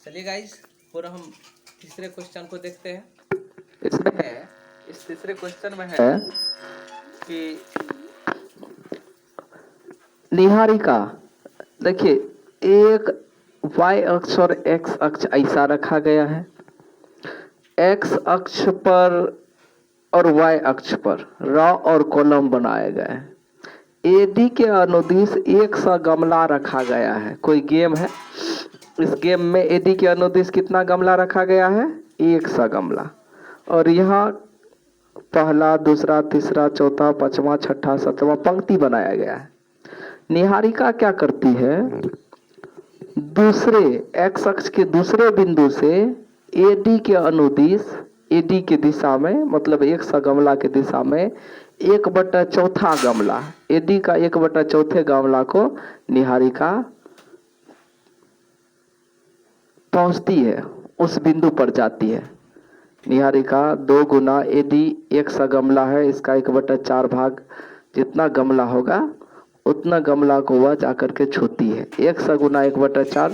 चलिए गाइस, पूरा हम तीसरे क्वेश्चन को देखते हैं। इसमें है, इस तीसरे क्वेश्चन में है कि निहारिका, देखिए एक y अक्ष और x अक्ष ऐसा रखा गया है, x अक्ष पर और y अक्ष पर रॉ और कॉलम बनाए गए हैं। एडी के अनुदिश एक सा गमला रखा गया है। कोई गेम है, इस गेम में एडी के अनुदिश कितना गमला रखा गया है? एक सा गमला। और यहाँ पहला, दूसरा, तीसरा, चौथा, पांचवा, छठा, सातवां पंक्ति बनाया गया है। निहारिका क्या करती है? दूसरे एक्स अक्ष के दूसरे बिंदु से एडी के अनुदिश, एडी के दिशा में, मतलब एक सा गमला के दिशा में 1/4 गमला, एडी का 1/4 गमला को निहारिका पहुंचती है, उस बिंदु पर जाती है। निहारिका 2 गुना एडी एक सा गमला है, इसका 1/4 भाग जितना गमला होगा उतना गमला को वह जाकर के छूती है। 1 सा गुना 1/4,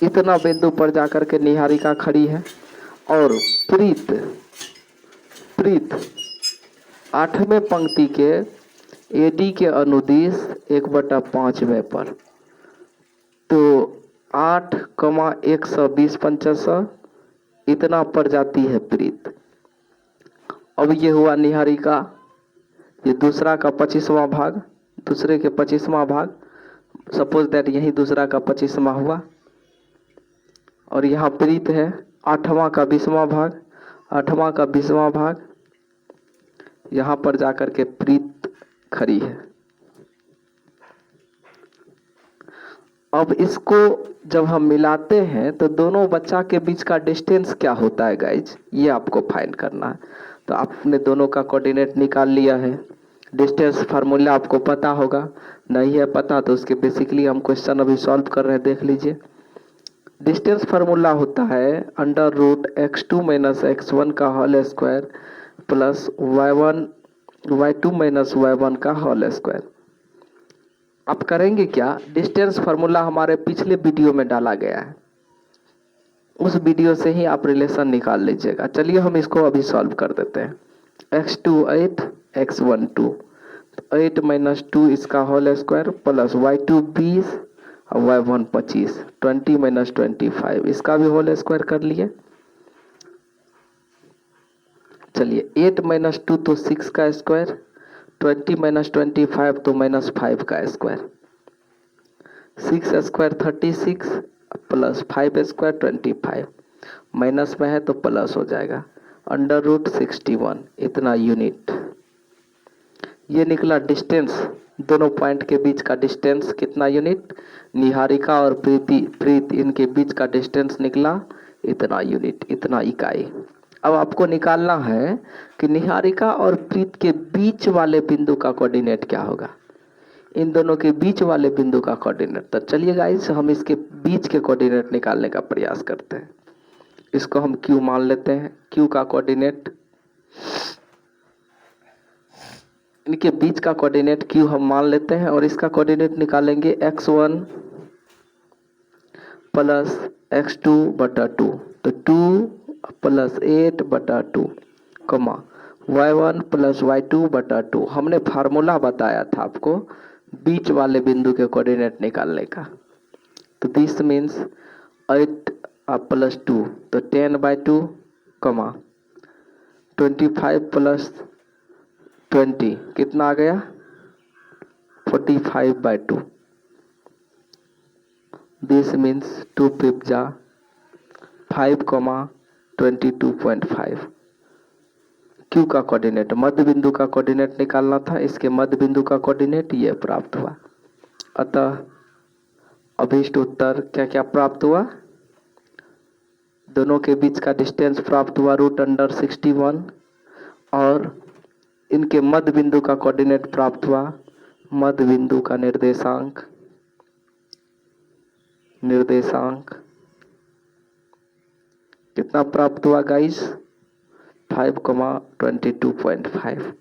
इतना बिंदु पर जाकर के निहारिका खड़ी है। और प्रीत 8वें पंक्ति के एडी के अनुदिश 1/5वें पर, तो 8,120 इतना पर जाती है प्रीत। अब ये हुआ निहारिका, ये दूसरा का 25वां भाग, दूसरे के 25वां भाग, सपोज दैट यही दूसरा का 25वां हुआ। और यहाँ प्रीत है 8वां का 20वां भाग, 8वां का 20वां भाग, यहाँ पर जाकर के प्रीत खड़ी है। अब इसको जब हम मिलाते हैं तो दोनों बच्चा के बीच का डिस्टेंस क्या होता है गाइज, ये आपको फाइंड करना है। तो आपने दोनों का कोऑर्डिनेट निकाल लिया है। डिस्टेंस फार्मूला आपको पता होगा, नहीं है पता तो उसके बेसिकली हम क्वेश्चन अभी सॉल्व कर रहे हैं, देख लीजिए। डिस्टेंस फार्मूला होता है √x2 - x1 का whole square plus y2 - y1 का होल स्क्वायर। आप करेंगे क्या? डिस्टेंस फार्मूला हमारे पिछले वीडियो में डाला गया है, उस वीडियो से ही आप रिलेशन निकाल लीजिएगा। चलिए हम इसको अभी सॉल्व कर देते हैं। x2 8, x1 2, 8 - 2 इसका होल स्क्वायर प्लस y2 20 और y1 25, 20 - 25 इसका भी होल स्क्वायर कर लिए। चलिए 8 - 2 तो 6 का स्क्वायर, 20 - 25 तो -5 का square, 6 square 36 plus 5 square 25, minus में है तो प्लस हो जाएगा, √61 इतना यूनिट। ये निकला डिस्टेंस, दोनों पॉइंट के बीच का डिस्टेंस कितना यूनिट? निहारिका और प्रीत इनके बीच का डिस्टेंस निकला इतना यूनिट, इतना इकाई। अब आपको निकालना है कि निहारिका और प्रीत के बीच वाले बिंदु का कोऑर्डिनेट क्या होगा, इन दोनों के बीच वाले बिंदु का कोऑर्डिनेट। तो चलिए गाइस हम इसके बीच के कोऑर्डिनेट निकालने का प्रयास करते हैं। इसको हम Q मान लेते हैं, Q का कोऑर्डिनेट, इनके बीच का कोऑर्डिनेट Q हम मान लेते हैं और इसका कोऑर्डिनेट निकालेंगे x1 प्लस x2/2, तो 2 प्लस 8/2 कमा y1 प्लस y2/2। हमने फार्मूला बताया था आपको बीच वाले बिंदु के कोऑर्डिनेट निकालने का। तो दिस मीन्स 8 प्लस 2 तो 10/2 कमा 25 प्लस 20 कितना आ गया? 45/2। दिस मीन्स 2 5 जा 5, 22.5। Q का कोऑर्डिनेट, मध्य बिंदु का कोऑर्डिनेट निकालना था, इसके मध्य बिंदु का कोऑर्डिनेट ये प्राप्त हुआ। अतः अभीष्ट उत्तर क्या क्या प्राप्त हुआ? दोनों के बीच का डिस्टेंस प्राप्त हुआ √61 और इनके मध्य बिंदु का कोऑर्डिनेट प्राप्त हुआ, मध्य बिंदु का निर्देशांक कितना प्राप्त हुआ गाइस? 5, 22.5।